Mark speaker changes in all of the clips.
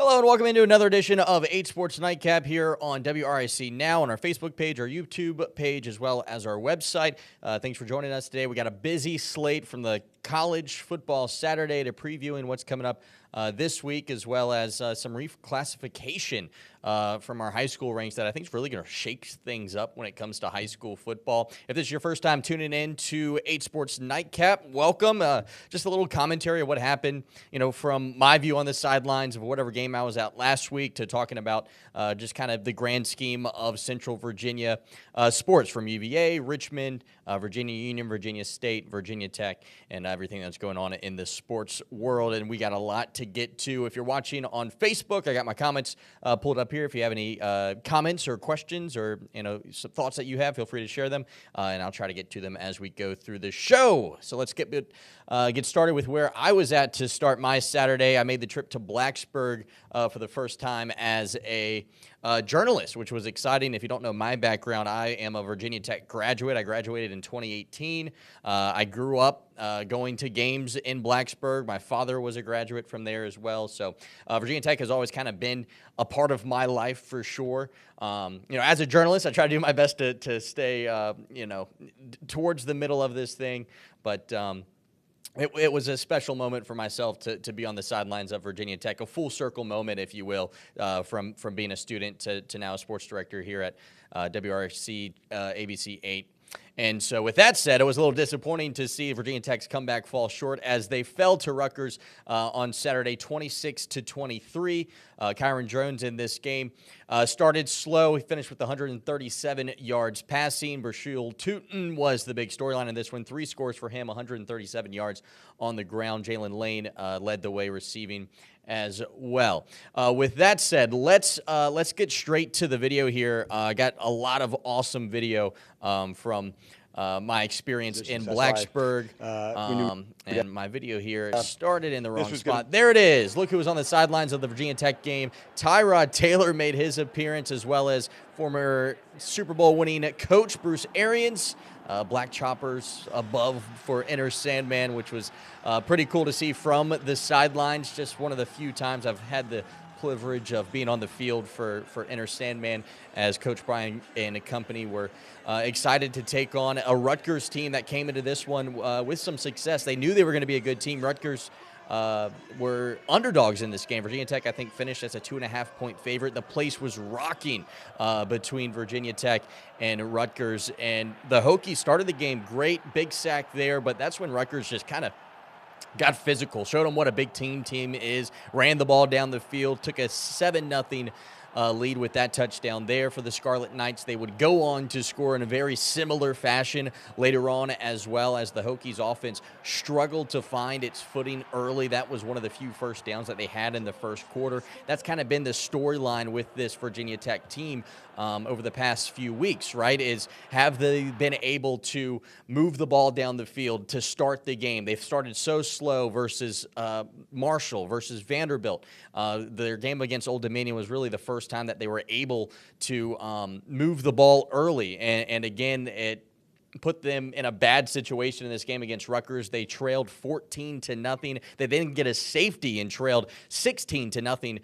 Speaker 1: Hello and welcome into another edition of 8Sports Nightcap here on WRIC Now on our Facebook page, our YouTube page, as well as our website. Thanks for joining us today. We got a busy slate from the college football Saturday to previewing what's coming up this week, as well as some reclassification from our high school ranks that I think is really going to shake things up when it comes to high school football. If this is your first time tuning in to 8Sports Nightcap, welcome. Just a little commentary of what happened, from my view on the sidelines of whatever game I was at last week to talking about just kind of the grand scheme of Central Virginia sports from UVA, Richmond, Virginia Union, Virginia State, Virginia Tech, and everything that's going on in the sports world. And we got a lot to get to. If you're watching on Facebook, I got my comments pulled up here. If you have any comments or questions or some thoughts that you have, feel free to share them, and I'll try to get to them as we go through the show. So let's get started with where I was at to start my Saturday. I made the trip to Blacksburg for the first time as a journalist, which was exciting. If you don't know my background, I am a Virginia Tech graduate. I graduated in 2018. I grew up going to games in Blacksburg. My father was a graduate from there as well. So Virginia Tech has always kind of been a part of my life for sure. As a journalist, I try to do my best to stay, towards the middle of this thing. But it was a special moment for myself to be on the sidelines of Virginia Tech, a full circle moment, if you will, from being a student to now a sports director here at WRC ABC 8. And so with that said, it was a little disappointing to see Virginia Tech's comeback fall short as they fell to Rutgers on Saturday 26-23. Kyron Jones in this game started slow. He finished with 137 yards passing. Brashul Tootin was the big storyline in this one. 3 scores for him, 137 yards on the ground. Jalen Lane led the way receiving as well. With that said, let's get straight to the video here. I got a lot of awesome video from my experience in Blacksburg. And my video here started in the wrong spot. There it is. Look who was on the sidelines of the Virginia Tech game. Tyrod Taylor made his appearance, as well as former Super Bowl winning coach Bruce Arians. Black choppers above for Enter Sandman, which was pretty cool to see from the sidelines. Just one of the few times I've had the privilege of being on the field for Enter Sandman, as Coach Brian and company were excited to take on a Rutgers team that came into this one with some success. They knew they were going to be a good team. Rutgers were underdogs in this game. Virginia Tech, I think, finished as a 2.5-point favorite. The place was rocking between Virginia Tech and Rutgers, and the Hokies started the game great, big sack there, but that's when Rutgers just kind of got physical, showed them what a big team is, ran the ball down the field, took a 7-0 lead with that touchdown there for the Scarlet Knights. They would go on to score in a very similar fashion later on, as well as the Hokies offense struggled to find its footing early. That was one of the few first downs that they had in the first quarter. That's kind of been the storyline with this Virginia Tech team over the past few weeks, right? Is have they been able to move the ball down the field to start the game? They've started so slow versus Marshall, versus Vanderbilt. Their game against Old Dominion was really the first time that they were able to move the ball early. And again, it put them in a bad situation in this game against Rutgers. They trailed 14-0. They didn't get a safety and trailed 16-0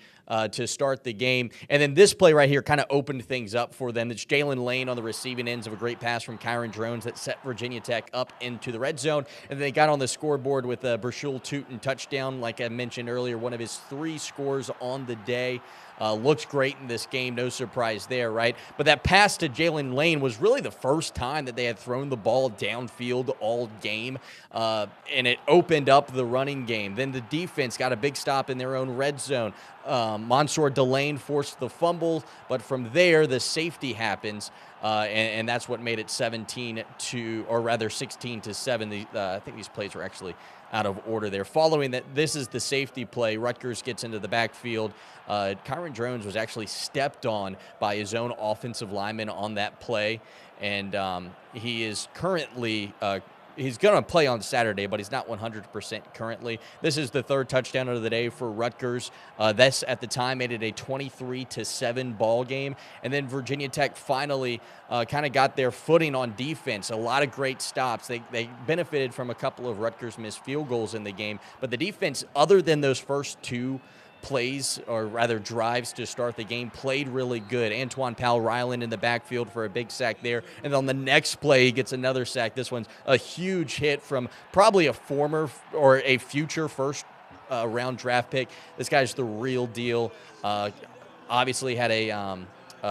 Speaker 1: to start the game. And then this play right here kind of opened things up for them. It's Jalen Lane on the receiving ends of a great pass from Kyron Jones that set Virginia Tech up into the red zone. And they got on the scoreboard with a Brashul Tootin touchdown, like I mentioned earlier, one of his 3 scores on the day. Looks great in this game, no surprise there, right? But that pass to Jalen Lane was really the first time that they had thrown the ball downfield all game, and it opened up the running game. Then the defense got a big stop in their own red zone. Mansour Delane forced the fumble, but from there, the safety happens, and that's what made it 16-7. I think these plays were actually out of order there. Following that, this is the safety play. Rutgers gets into the backfield. Kyron Jones was actually stepped on by his own offensive lineman on that play, and he is currently he's going to play on Saturday, but he's not 100% currently. This is the 3rd touchdown of the day for Rutgers. This, at the time, made it a 23-7 ball game. And then Virginia Tech finally kind of got their footing on defense. A lot of great stops. They benefited from a couple of Rutgers missed field goals in the game. But the defense, other than those first 2 plays, or rather drives to start the game, played really good. Antoine Powell-Ryland in the backfield for a big sack there. And on the next play, he gets another sack. This one's a huge hit from probably a former or a future first round draft pick. This guy's the real deal. Obviously had a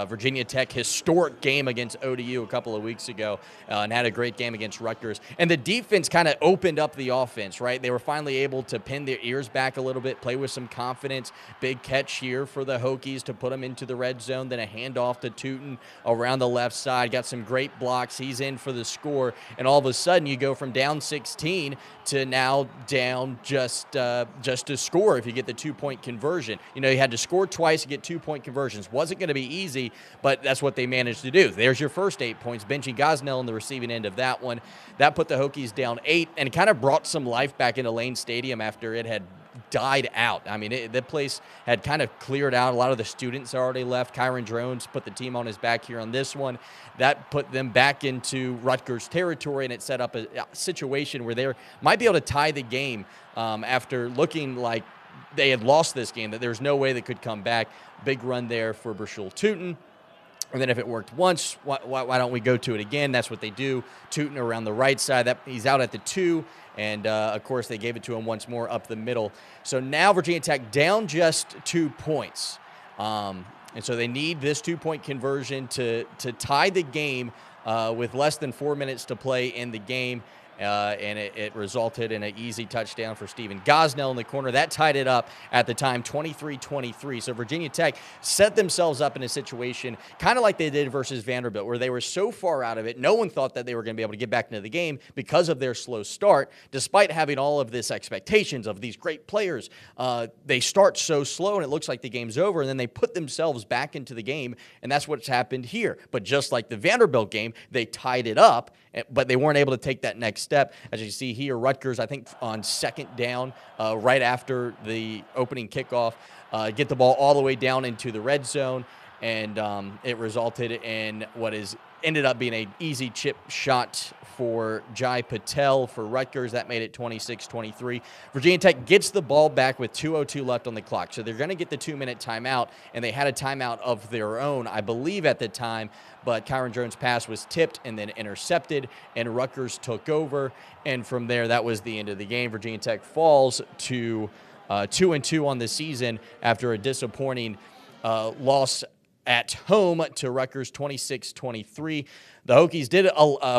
Speaker 1: Virginia Tech historic game against ODU a couple of weeks ago, and had a great game against Rutgers. And the defense kind of opened up the offense, right? They were finally able to pin their ears back a little bit, play with some confidence. Big catch here for the Hokies to put them into the red zone, then a handoff to Tootin around the left side. Got some great blocks. He's in for the score, and all of a sudden you go from down 16 to now down just to score if you get the 2-point conversion. You know, you had to score twice to get 2-point conversions. Wasn't going to be easy, but that's what they managed to do. There's your first 8 points. Benji Gosnell on the receiving end of that one. That put the Hokies down 8 and kind of brought some life back into Lane Stadium after it had died out. I mean, the place had kind of cleared out. A lot of the students already left. Kyron Drones put the team on his back here on this one. That put them back into Rutgers territory, and it set up a situation where they might be able to tie the game after looking like they had lost this game, that there's no way they could come back. Big run there for Brashul Tootin. And then if it worked once, why don't we go to it again? That's what they do. Tootin around the right side. He's out at the 2, and, of course, they gave it to him once more up the middle. So now Virginia Tech down just 2 points. And so they need this 2-point conversion to tie the game with less than 4 minutes to play in the game. And it resulted in an easy touchdown for Stephen Gosnell in the corner. That tied it up at the time, 23-23. So Virginia Tech set themselves up in a situation kind of like they did versus Vanderbilt, where they were so far out of it, no one thought that they were going to be able to get back into the game because of their slow start, despite having all of this expectations of these great players. They start so slow, and it looks like the game's over, and then they put themselves back into the game, and that's what's happened here. But just like the Vanderbilt game, they tied it up, but they weren't able to take that next step. As you see here, Rutgers, I think on second down, right after the opening kickoff, get the ball all the way down into the red zone, and it resulted in what ended up being an easy chip shot for Jai Patel for Rutgers. That made it 26-23. Virginia Tech gets the ball back with 2:02 left on the clock. So they're going to get the 2-minute timeout, and they had a timeout of their own, I believe, at the time. But Kyron Jones' pass was tipped and then intercepted, and Rutgers took over. And from there, that was the end of the game. Virginia Tech falls to 2-2 on the season after a disappointing loss at home to Rutgers, 26-23. The Hokies did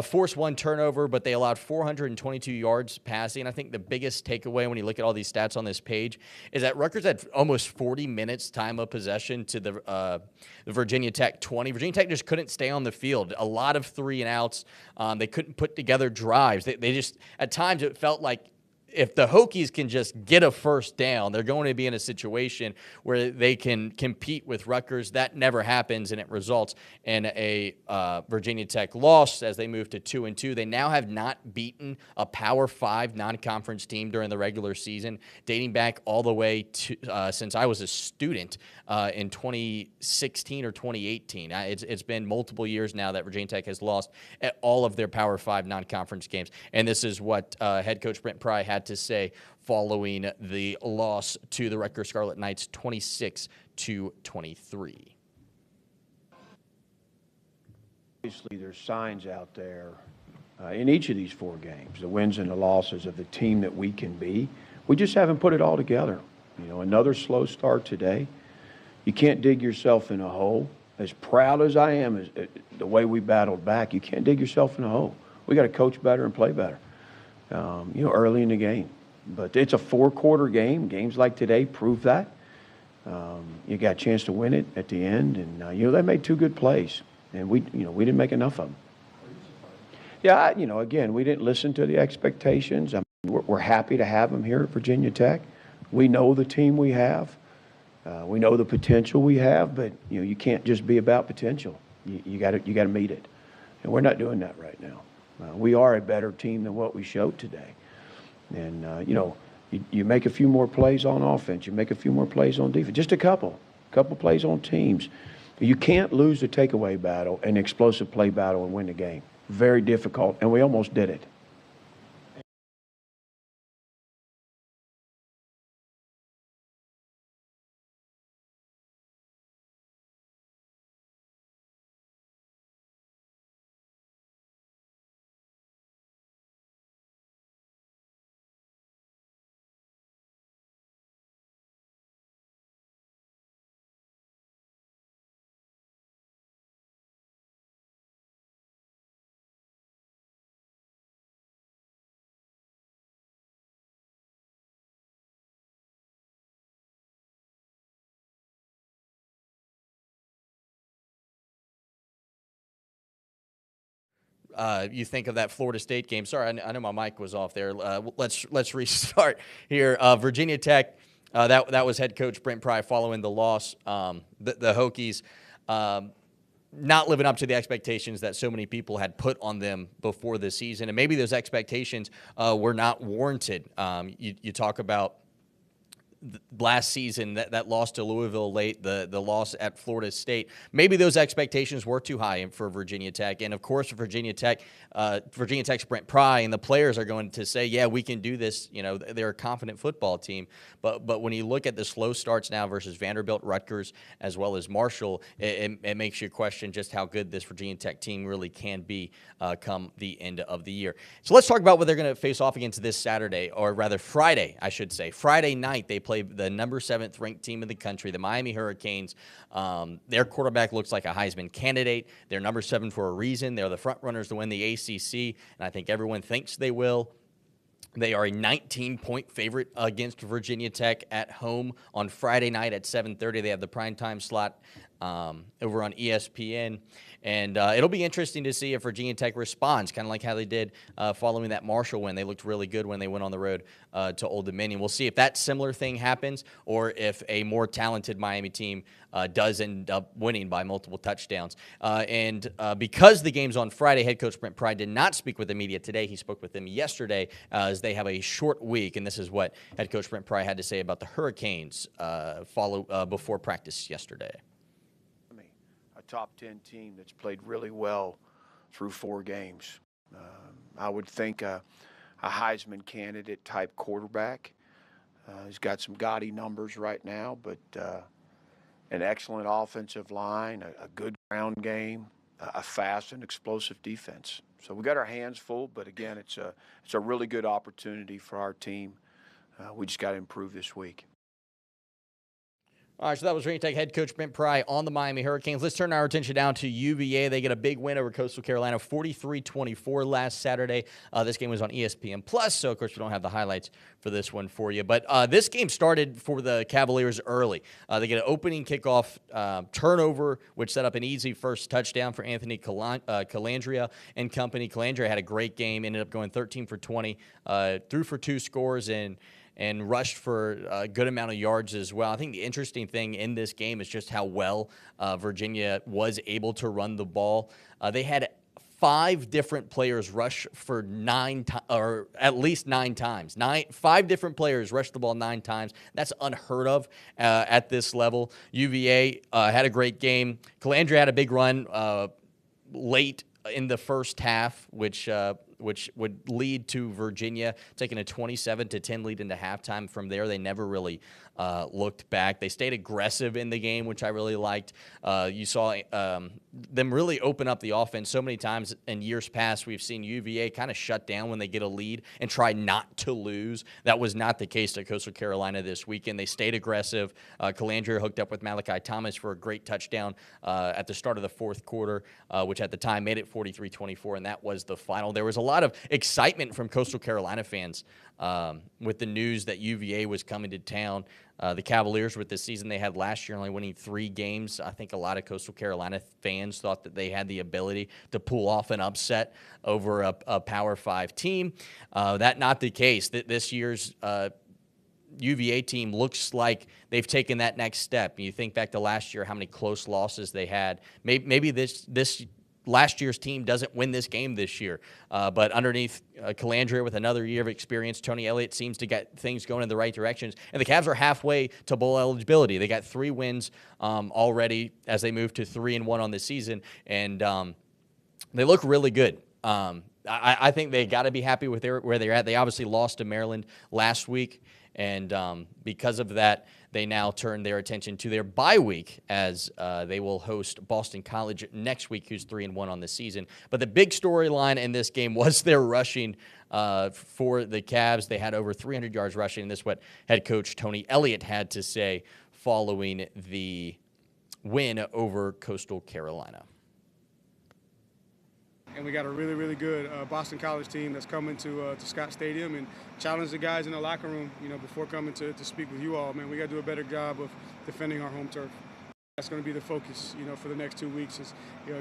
Speaker 1: force one turnover, but they allowed 422 yards passing. I think the biggest takeaway when you look at all these stats on this page is that Rutgers had almost 40 minutes time of possession to the Virginia Tech 20. Virginia Tech just couldn't stay on the field. A lot of 3-and-outs. They couldn't put together drives. They just, at times, it felt like if the Hokies can just get a first down, they're going to be in a situation where they can compete with Rutgers. That never happens, and it results in a Virginia Tech loss as they move to 2-2. They now have not beaten a Power 5 non-conference team during the regular season, dating back all the way to since I was a student in 2016 or 2018. It's been multiple years now that Virginia Tech has lost at all of their Power 5 non-conference games, and this is what head coach Brent Pry had to say following the loss to the Rutgers Scarlet Knights 26-23.
Speaker 2: Obviously, there's signs out there in each of these 4 games, the wins and the losses of the team that we can be. We just haven't put it all together. You know, another slow start today. You can't dig yourself in a hole. As proud as I am as the way we battled back, you can't dig yourself in a hole. We got to coach better and play better. You know, early in the game. But it's a 4-quarter game. Games like today prove that. You got a chance to win it at the end, and you know, they made 2 good plays, and we didn't make enough of them. Yeah, you know, again, we didn't listen to the expectations. I mean, we're happy to have them here at Virginia Tech. We know the team we have. We know the potential we have, but you know, you can't just be about potential. You got to meet it, and we're not doing that right now. We are a better team than what we showed today. And, you know, you make a few more plays on offense. You make a few more plays on defense. Just a couple plays on teams. You can't lose the takeaway battle and explosive play battle and win the game. Very difficult, and we almost did it.
Speaker 1: you think of that Florida State game. Sorry, I know my mic was off there. Let's restart here. Virginia Tech, that was head coach Brent Pry following the loss. The Hokies not living up to the expectations that so many people had put on them before the season, and maybe those expectations were not warranted. You talk about last season, that loss to Louisville late, the loss at Florida State. Maybe those expectations were too high for Virginia Tech. And, of course, Virginia Tech's Brent Pry and the players are going to say, yeah, we can do this. You know, they're a confident football team. But when you look at the slow starts now versus Vanderbilt, Rutgers, as well as Marshall, it makes you question just how good this Virginia Tech team really can be come the end of the year. So let's talk about what they're going to face off against this Saturday, or rather Friday, I should say. Friday night, they play the number 7th ranked team in the country, the Miami Hurricanes. Their quarterback looks like a Heisman candidate. They're number 7 for a reason. They're the front runners to win the ACC, and I think everyone thinks they will. They are a 19-point favorite against Virginia Tech at home on Friday night at 7:30. They have the primetime slot over on ESPN. And it'll be interesting to see if Virginia Tech responds, kind of like how they did following that Marshall win. They looked really good when they went on the road to Old Dominion. We'll see if that similar thing happens or if a more talented Miami team does end up winning by multiple touchdowns. And because the game's on Friday, head coach Brent Pry did not speak with the media today. He spoke with them yesterday as they have a short week. And this is what head coach Brent Pry had to say about the Hurricanes before practice yesterday.
Speaker 2: Top 10 team that's played really well through 4 games. I would think a Heisman candidate type quarterback. He's got some gaudy numbers right now, but an excellent offensive line, a good ground game, a fast and explosive defense. So we got our hands full, but again, it's a really good opportunity for our team. We just got to improve this week.
Speaker 1: All right, so that was Virginia Tech head coach Brent Pry on the Miami Hurricanes. Let's turn our attention down to UVA. They get a big win over Coastal Carolina, 43-24 last Saturday. This game was on ESPN+, so, of course, we don't have the highlights for this one for you. But this game started for the Cavaliers early. They get an opening kickoff turnover, which set up an easy first touchdown for Anthony Calandria and company. Calandria had a great game, ended up going 13 for 20, threw for 2 scores, and rushed for a good amount of yards as well. I think the interesting thing in this game is just how well Virginia was able to run the ball. They had 5 different players rush for at least 9 times. 5 different players rushed the ball 9 times. That's unheard of at this level. UVA had a great game. Calandria had a big run late in the first half, which would lead to Virginia taking a 27-10 lead into halftime. From there, they never really looked back. They stayed aggressive in the game, which I really liked. You saw them really open up the offense. So many times in years past, we've seen UVA kind of shut down when they get a lead and try not to lose. That was not the case at Coastal Carolina this weekend. They stayed aggressive. Calandria hooked up with Malachi Thomas for a great touchdown at the start of the fourth quarter, which at the time made it 43-24, and that was the final. There was a lot of excitement from Coastal Carolina fans with the news that UVA was coming to town. The Cavaliers, with the season they had last year, only winning 3 games, I think a lot of Coastal Carolina fans thought that they had the ability to pull off an upset over a Power 5 team. That not the case. This year's UVA team looks like they've taken that next step. You think back to last year, how many close losses they had. Maybe this last year's team doesn't win this game this year. But underneath Calandria with another year of experience, Tony Elliott seems to get things going in the right directions. And the Cavs are halfway to bowl eligibility. They got 3 wins already as they move to 3-1 on the season. And they look really good. I think they got to be happy with where they're at. They obviously lost to Maryland last week. And because of that, they now turn their attention to their bye week as they will host Boston College next week, who's 3-1 on the season. But the big storyline in this game was their rushing for the Cavs. They had over 300 yards rushing, and this is what head coach Tony Elliott had to say following the win over Coastal Carolina.
Speaker 3: And we got a really, really good Boston College team that's coming to Scott Stadium and challenge the guys in the locker room, before coming to speak with you all. Man, we got to do a better job of defending our home turf. That's going to be the focus, for the next 2 weeks is,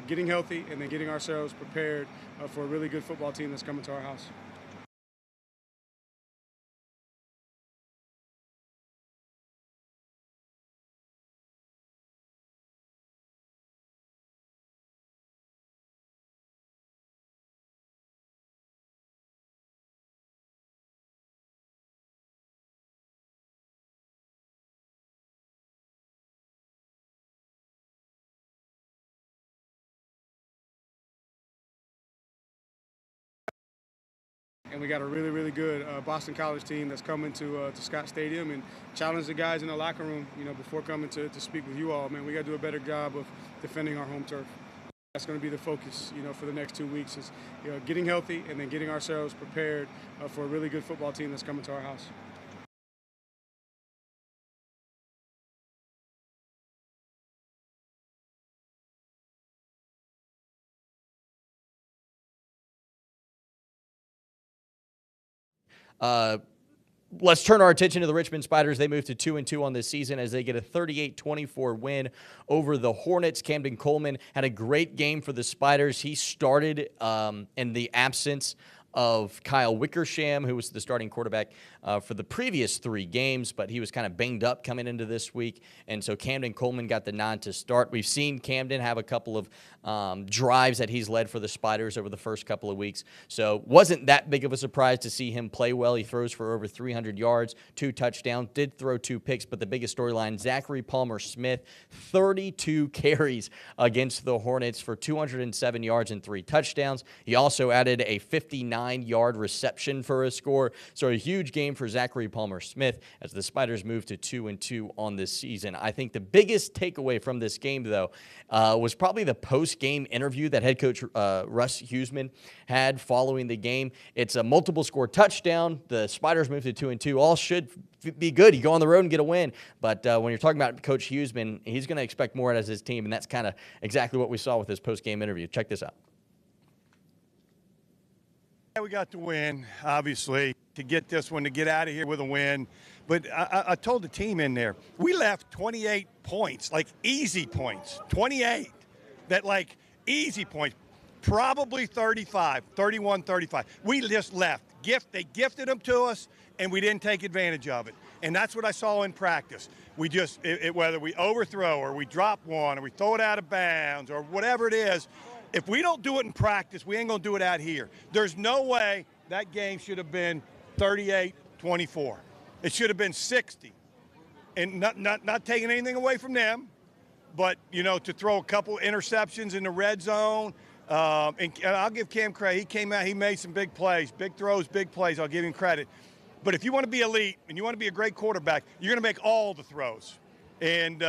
Speaker 3: getting healthy and then getting ourselves prepared for a really good football team that's coming to our house. And we got a really, really good Boston College team that's coming to Scott Stadium and challenge the guys in the locker room, before coming to speak with you all. Man, we got to do a better job of defending our home turf. That's going to be the focus, for the next 2 weeks is, getting healthy and then getting ourselves prepared for a really good football team that's coming to our house.
Speaker 1: Let's turn our attention to the Richmond Spiders. They moved to 2-2 on this season as they get a 38-24 win over the Hornets. Camden Coleman had a great game for the Spiders. He started in the absence of Kyle Wickersham, who was the starting quarterback for the previous 3 games, but he was kind of banged up coming into this week, and so Camden Coleman got the nod to start. We've seen Camden have a couple of drives that he's led for the Spiders over the first couple of weeks, so wasn't that big of a surprise to see him play well. He throws for over 300 yards, 2 touchdowns, did throw 2 picks, but the biggest storyline, Zachary Palmer-Smith, 32 carries against the Hornets for 207 yards and 3 touchdowns. He also added a 59-yard reception for a score, so a huge game for Zachary Palmer-Smith as the Spiders move to 2-2 on this season. I think the biggest takeaway from this game, though, was probably the post-game interview that head coach Russ Huesman had following the game. It's a multiple-score touchdown. The Spiders move to 2-2. All should be good. You go on the road and get a win. But when you're talking about Coach Huesman, he's going to expect more out of his team, and that's kind of exactly what we saw with his post-game interview. Check this out.
Speaker 4: We got the win, obviously, to get this one, to get out of here with a win. But I told the team in there, we left 28 points, like easy points, 28, that like easy points, probably 35, 31, 35. We just left. They gifted them to us, and we didn't take advantage of it. And that's what I saw in practice. We just, whether we overthrow or we drop one or we throw it out of bounds or whatever it is, if we don't do it in practice, we ain't going to do it out here. There's no way that game should have been 38-24. It should have been 60. And not taking anything away from them, but, to throw a couple interceptions in the red zone. And I'll give Cam credit. He came out, he made some big plays, big throws, big plays. I'll give him credit. But if you want to be elite and you want to be a great quarterback, you're going to make all the throws. And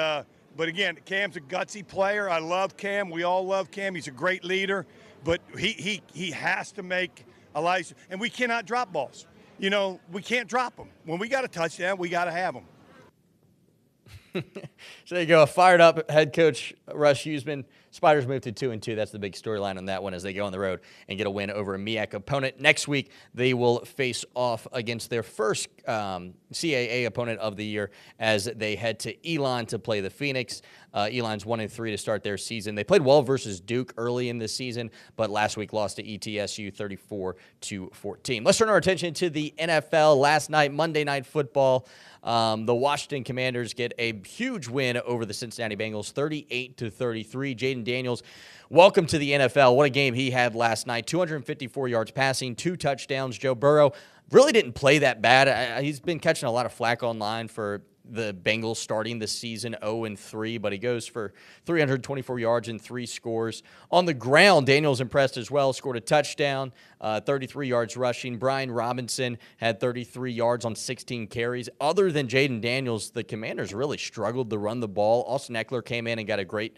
Speaker 4: but again, Cam's a gutsy player. I love Cam. We all love Cam. He's a great leader. But he has to make a license. And we cannot drop balls. We can't drop them. When we got a touchdown, we got to have them.
Speaker 1: So there you go. A fired up head coach Russ Huesman. Spiders move to 2-2. That's the big storyline on that one as they go on the road and get a win over a MEAC opponent. Next week, they will face off against their first CAA opponent of the year as they head to Elon to play the Phoenix. Elon's 1-3 to start their season. They played well versus Duke early in the season, but last week lost to ETSU 34-14. Let's turn our attention to the NFL. Last night, Monday Night Football, the Washington Commanders get a huge win over the Cincinnati Bengals, 38-33. Jaden Daniels, welcome to the NFL. What a game he had last night. 254 yards passing, 2 touchdowns. Joe Burrow really didn't play that bad. He's been catching a lot of flack online for the Bengals starting the season 0-3, but he goes for 324 yards and 3 scores. On the ground, Daniels impressed as well, scored a touchdown, 33 yards rushing. Brian Robinson had 33 yards on 16 carries. Other than Jaden Daniels, the Commanders really struggled to run the ball. Austin Eckler came in and got a great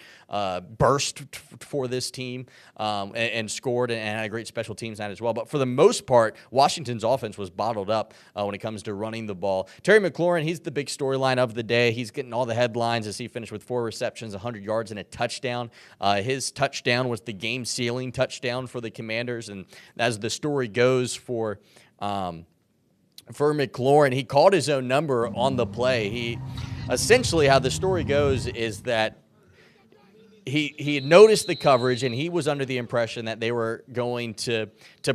Speaker 1: burst for this team and scored and had a great special teams night as well. But for the most part, Washington's offense was bottled up when it comes to running the ball. Terry McLaurin, he's the big storyline of the day. He's getting all the headlines as he finished with 4 receptions, 100 yards, and a touchdown. His touchdown was the game-sealing touchdown for the Commanders, and as the story goes for McLaurin, he called his own number on the play. He essentially, how the story goes is that he had noticed the coverage, and he was under the impression that they were going to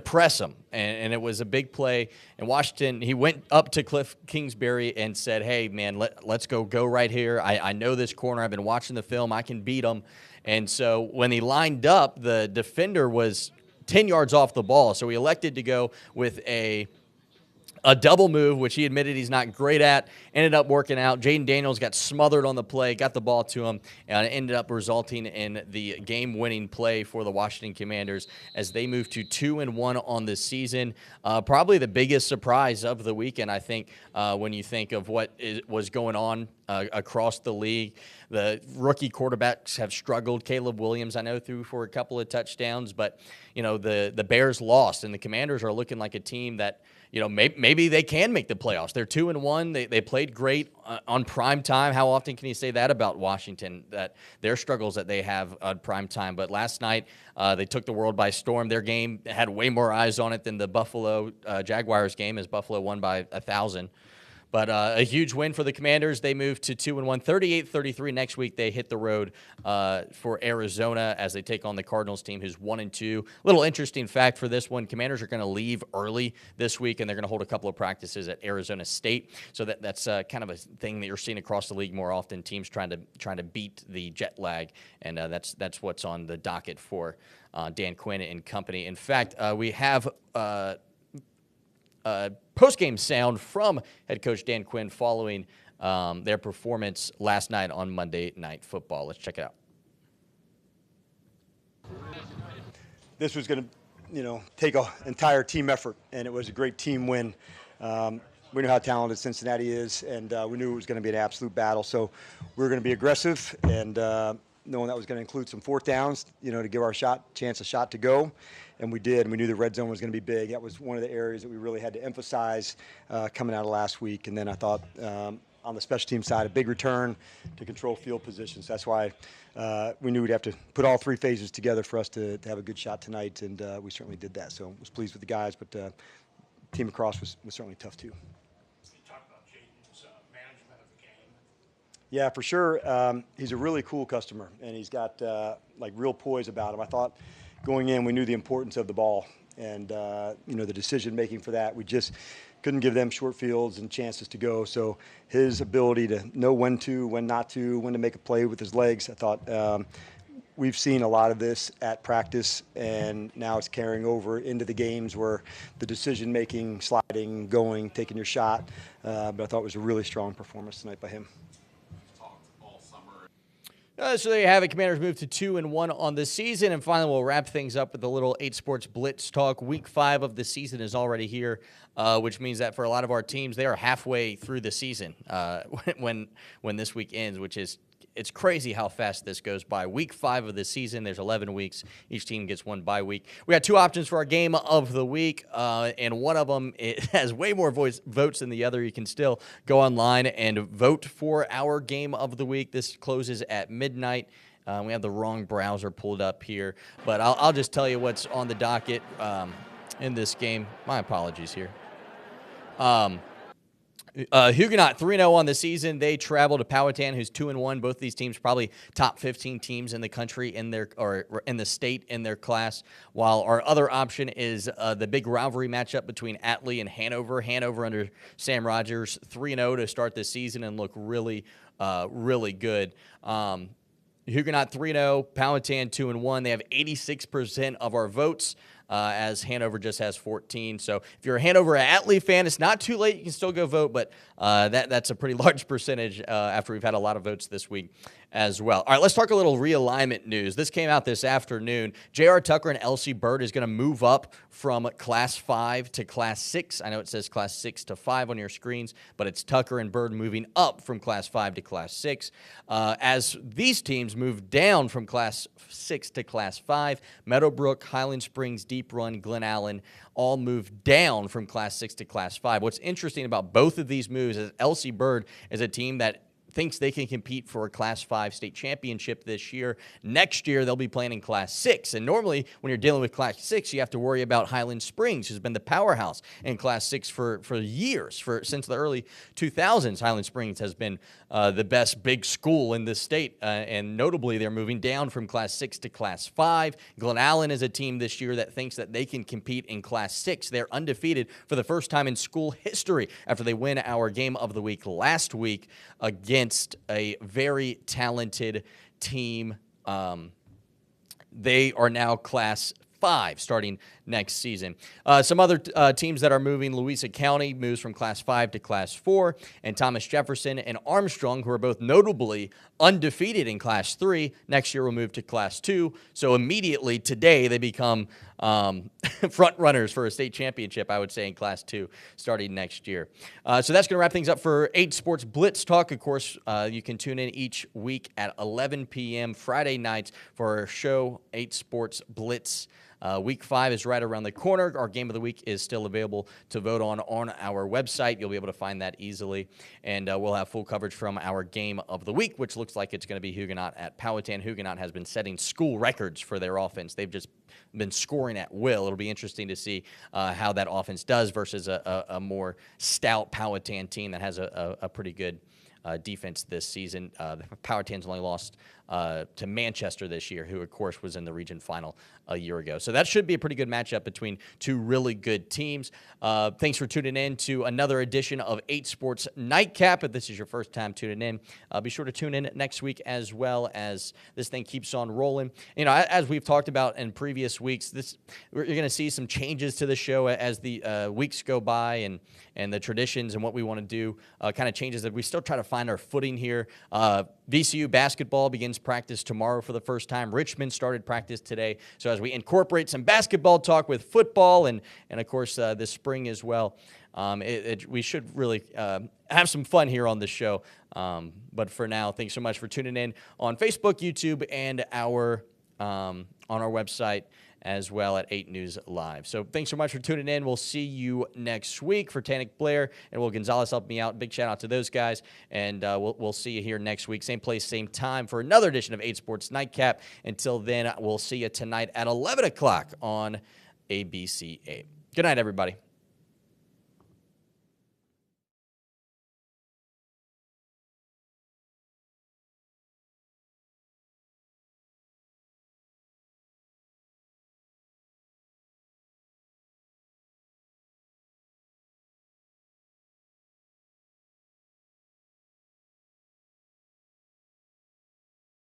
Speaker 1: press him, and it was a big play. And Washington, he went up to Cliff Kingsbury and said, "Hey, man, let's go right here. I know this corner. I've been watching the film. I can beat him." And so when he lined up, the defender was 10 yards off the ball, so he elected to go with a double move, which he admitted he's not great at. Ended up working out. Jaden Daniels got smothered on the play, got the ball to him, and it ended up resulting in the game-winning play for the Washington Commanders as they move to 2-1 on the season. Probably the biggest surprise of the weekend, I think, when you think of what was going on across the league. The rookie quarterbacks have struggled. Caleb Williams, I know, threw for a couple of touchdowns, but the Bears lost, and the Commanders are looking like a team that maybe they can make the playoffs. They're 2-1. They played great on prime time. How often can you say that about Washington, that their struggles that they have on prime time? But last night, they took the world by storm. Their game had way more eyes on it than the Buffalo Jaguars game, as Buffalo won by 1,000. But a huge win for the Commanders. They move to 2-1, 38-33. Next week, they hit the road for Arizona as they take on the Cardinals team, who's 1-2. Little interesting fact for this one: Commanders are going to leave early this week, and they're going to hold a couple of practices at Arizona State. So that's kind of a thing that you're seeing across the league more often. Teams trying to beat the jet lag, and that's what's on the docket for Dan Quinn and company. In fact, we have post-game sound from head coach Dan Quinn following their performance last night on Monday Night Football. Let's check it out.
Speaker 5: This was going to, take an entire team effort, and it was a great team win. We knew how talented Cincinnati is, and we knew it was going to be an absolute battle. So we were going to be aggressive, and knowing that was going to include some fourth downs, to give our chance a shot to go. And we did, and we knew the red zone was going to be big. That was one of the areas that we really had to emphasize coming out of last week. And then I thought on the special team side, a big return to control field positions. That's why we knew we'd have to put all three phases together for us to have a good shot tonight, and we certainly did that. So I was pleased with the guys, but team across was certainly tough too.
Speaker 6: Can you talk about Jaden's management of the game?
Speaker 5: Yeah, for sure. He's a really cool customer, and he's got real poise about him. I thought going in, we knew the importance of the ball, and the decision making for that. We just couldn't give them short fields and chances to go. So his ability to know when to, when not to, when to make a play with his legs. I thought we've seen a lot of this at practice, and now it's carrying over into the games where the decision making, sliding, going, taking your shot. But I thought it was a really strong performance tonight by him.
Speaker 1: So there you have it. Commanders move to 2-1 on the season. And finally, we'll wrap things up with a little 8 Sports Blitz talk. Week 5 of the season is already here, which means that for a lot of our teams, they are halfway through the season when this week ends, which is it's crazy how fast this goes by. Week 5 of the season, there's 11 weeks. Each team gets one bye week. We got 2 options for our game of the week, and one of them it has way more votes than the other. You can still go online and vote for our game of the week. This closes at midnight. We have the wrong browser pulled up here, but I'll just tell you what's on the docket in this game. My apologies here. Huguenot 3-0 on the season. They travel to Powhatan, who's 2-1. Both of these teams probably top 15 teams in the country in the state in their class. While our other option is the big rivalry matchup between Atlee and Hanover. Hanover under Sam Rogers 3-0 to start the season and look really, really good. Huguenot 3-0, Powhatan 2-1. They have 86% of our votes. As Hanover just has 14. So if you're a Hanover Atlee fan, it's not too late. You can still go vote, but that's a pretty large percentage after we've had a lot of votes this week as well. All right, let's talk a little realignment news. This came out this afternoon. J.R. Tucker and Elsie Bird is going to move up from Class 5 to Class 6. I know it says Class 6 to 5 on your screens, but it's Tucker and Bird moving up from Class 5 to Class 6. As these teams move down from Class 6 to Class 5, Meadowbrook, Highland Springs, Deep Run, Glen Allen all moved down from Class 6 to Class 5. What's interesting about both of these moves is Elsie Bird is a team that thinks they can compete for a Class 5 state championship this year. Next year, they'll be playing in Class 6. And normally, when you're dealing with Class 6, you have to worry about Highland Springs, who's been the powerhouse in Class 6 for years. Since the early 2000s, Highland Springs has been the best big school in this state. And notably, they're moving down from Class 6 to Class 5. Glen Allen is a team this year that thinks that they can compete in Class 6. They're undefeated for the first time in school history after they win our game of the week last week against a very talented team. They are now Class 5 starting next season. Some other teams that are moving: Louisa County moves from Class 5 to Class 4, and Thomas Jefferson and Armstrong, who are both notably undefeated in Class 3, next year will move to Class 2. So immediately today they become front runners for a state championship, I would say, in Class 2 starting next year. So that's going to wrap things up for 8 Sports Blitz Talk. Of course, you can tune in each week at 11 p.m. Friday nights for our show, 8 Sports Blitz. Week 5 is right around the corner. Our game of the week is still available to vote on our website. You'll be able to find that easily. And we'll have full coverage from our game of the week, which looks like it's going to be Huguenot at Powhatan. Huguenot has been setting school records for their offense. They've just been scoring at will. It'll be interesting to see how that offense does versus a more stout Powhatan team that has a pretty good defense this season. Powhatan's only lost to Manchester this year, who, of course, was in the region final a year ago. So that should be a pretty good matchup between two really good teams. Thanks for tuning in to another edition of 8 Sports Nightcap. If this is your first time tuning in, be sure to tune in next week as well, as this thing keeps on rolling. You know, as we've talked about in previous weeks, you're going to see some changes to the show as the weeks go by, and the traditions and what we want to do kind of changes. That we still try to find our footing here. VCU basketball begins practice tomorrow for the first time. Richmond started practice today. So as we incorporate some basketball talk with football and of course, this spring as well, we should really have some fun here on the show. But for now, thanks so much for tuning in on Facebook, YouTube, and on our website, as well at 8 News Live. So thanks so much for tuning in. We'll see you next week. For Tanik Blair and Will Gonzalez helping me out, big shout out to those guys. And we'll see you here next week. Same place, same time for another edition of 8 Sports Nightcap. Until then, we'll see you tonight at 11 o'clock on ABC 8. Good night, everybody.